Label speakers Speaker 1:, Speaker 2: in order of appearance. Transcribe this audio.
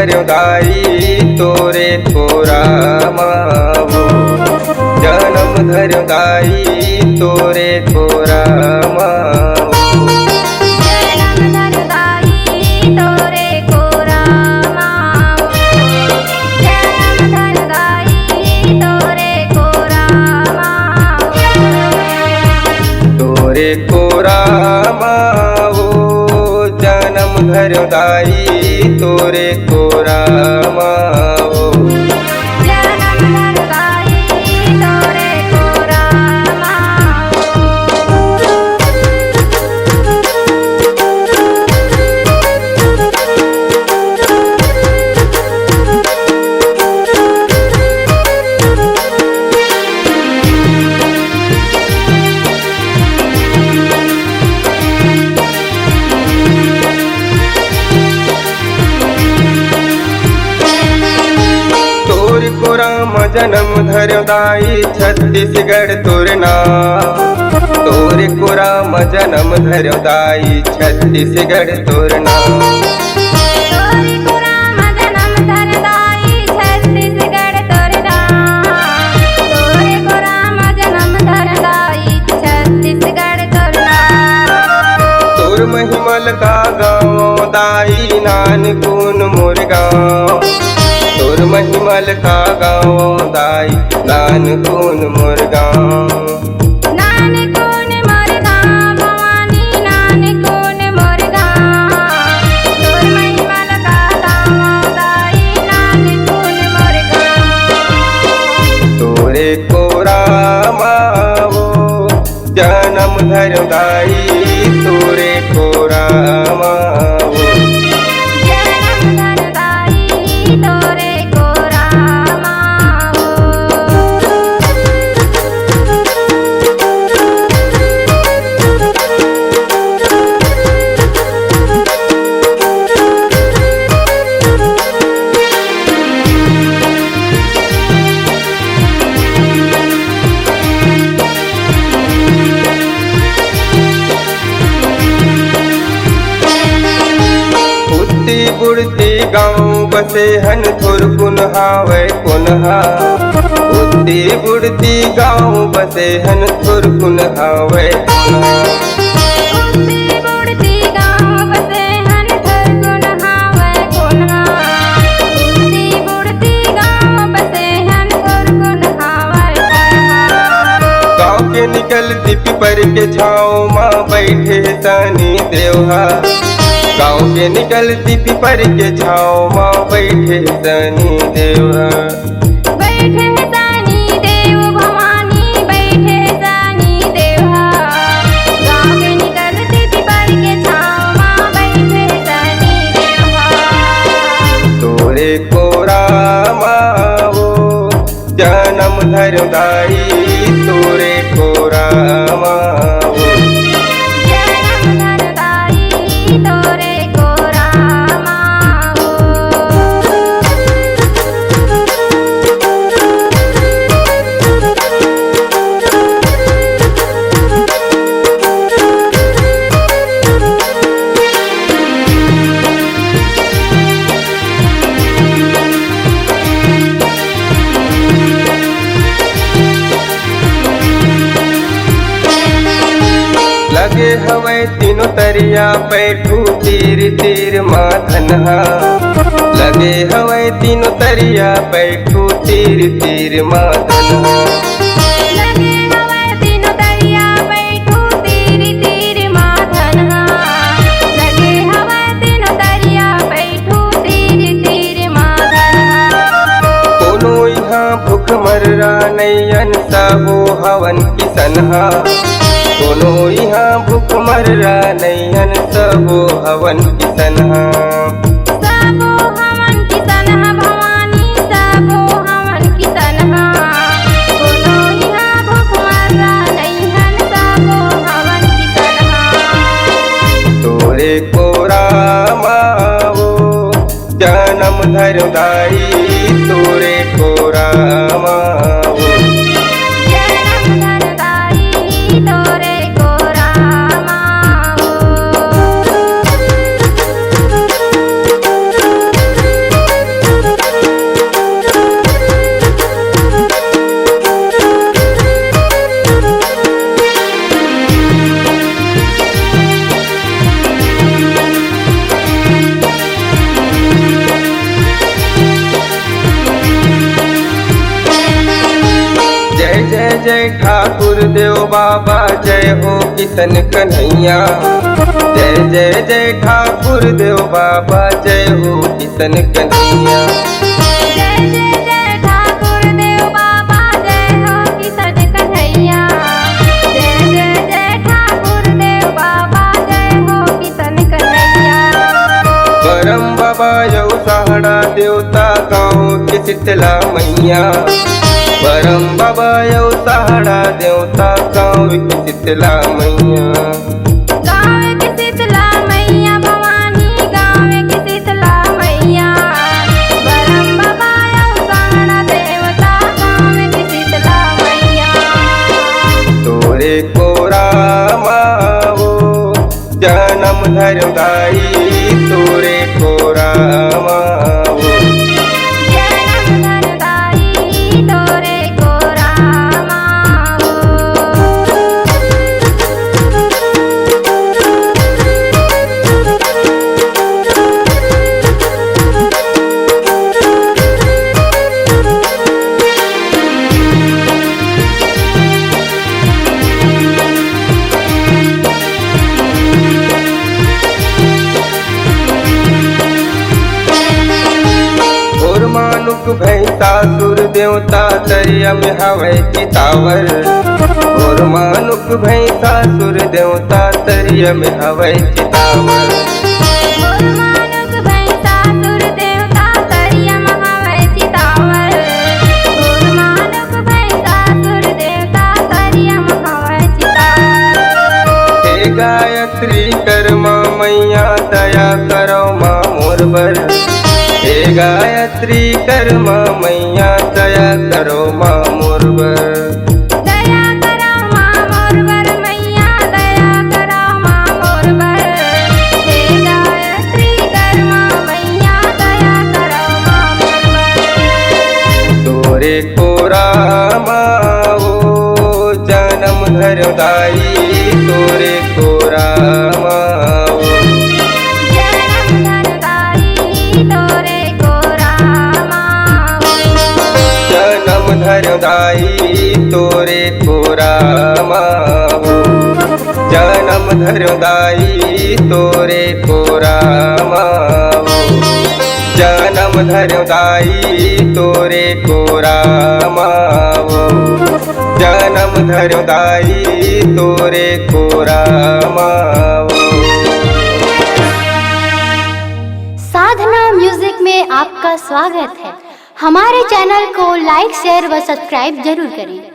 Speaker 1: धर्यो दाई तोरे को रामावो। जन्म धर्यो दाई तोरे को रामावो। तोरे को रामावो जन्म धर्यो दाई तोरे को रामावो। राम जन्म धर्यो दाई छत्तीसगढ़ तोर नाम। तोरे को राम जन्म धर्यो दाई छत्तीसगढ़ तोर नाम। तोर महिमल का गाँव दाई नानकुन मोर गाँव। तोर महिमल का गाँव दाई नानकुन मोर गाँव।
Speaker 2: नानकुन मोर गाँव भवानी नानकुन मोर गाँव। तोर महिमल का गाँव दाई नानकुन मोर गाँव।
Speaker 1: तोरे को रामावो जन्म धर्यो दाई तोरे को रामावो। बुढ़ती गाँव बसे हन थोर कुन्हावे कुन्हा। बुढ़ती बुढ़ती गाँव बसे हन थोर कुन्हावे कुन्हा। गाँव के निकलती पिपर के छाँव माँ बैठे सनी देवहा। गाँव के निकलती पिपर के छाँव माँ बैठे सनी देवा।
Speaker 2: बैठे सनी देव भवानी बैठे सनी देवा। गाँव के निकलती पिपर के छाँव माँ बैठे सनी देवा।
Speaker 1: तोरे को रामावो जन्म धर्यो दाई तोरे को रामावो। लगे हवै तीनों तरिया बैठू तीर तीर माधनहा। लगे हवै तीनों तरिया बैठू तीर तीर माधनहा।
Speaker 2: लगे हवै तीनों तरिया बैठू तीर तीर माधनहा। लगे हवै तीनों तरिया बैठू तीर तीर माधनहा।
Speaker 1: कोनो यहाँ भूख मर्रा नैयन सबो हवन किसनहा। कोनो यहाँ भूख मर्रा नैयन सबो हवन किसनहा।
Speaker 2: सबो हवन किसनहा भवानी सबो हवन किसनहा। कोनो यहाँ भूख मर्रा नैयन सबो हवन किसनहा।
Speaker 1: तोरे को रामावो जन्म धर्यो दाई तोरे को रामावो। जय ठाकुर देव बाबा जय हो किशन कन्हैया। जय जय जय ठाकुर देव बाबा जय हो किशन कन्हैया।
Speaker 2: जय जय जय ठाकुर देव बाबा जय हो किशन कन्हैया। जय जय जय ठाकुर देव बाबा जय हो किशन कन्हैया।
Speaker 1: परम बाबा यौ सहाड़ा देवता गाँव के शीतला मैया। परम बाबा यौ सहाड़ा देवता गाँव के शीतला मैया।
Speaker 2: गाँव की शीतला मैया भवानी गाँव की शीतला मैया। परम बाबा यौ सहाड़ा देवता गाँव की शीतला मैया।
Speaker 1: तोरे को रामाओ जन्म धर्म दाई तोरे को रामाओ।
Speaker 2: जन्म धनदाई तोरे को रामाओ।
Speaker 1: और मानुक भैंसासुर देवता तरिया में हवै चितावर। और मानुक भैंसासुर देवता तरिया में हवै चितावर।
Speaker 2: और मानुक भैंसासुर देवता तरिया महावै चितावर। और मानुक भैंसासुर देवता तरिया महावै चितावर।
Speaker 1: हे गायत्री कर माँ मैया दया करो माँ मोर बर। हे गायत्री कर माँ मैया दया करो माँ मोर बर।
Speaker 2: दया करो माँ मोर बर मैया दया करो माँ मोर बर। हे गायत्री कर माँ मैया दया करो माँ मोर बर।
Speaker 1: तोरे को रामाओ जन्म धर्म दाई तोरे को रामाओ।
Speaker 2: जन्म धनदाई तोरे को रामाओ।
Speaker 1: जन्म धर्म दाई तोरे को रामाओ। जन्म धर्म दाई तोरे को रामाओ। जन्म धर्म दाई तोरे को रामाओ। जन्म धर्म दाई तोरे को रामाओ।
Speaker 3: साधना म्यूजिक में आपका स्वागत है। हमारे चैनल को लाइक शेयर व सब्सक्राइब जरूर करें।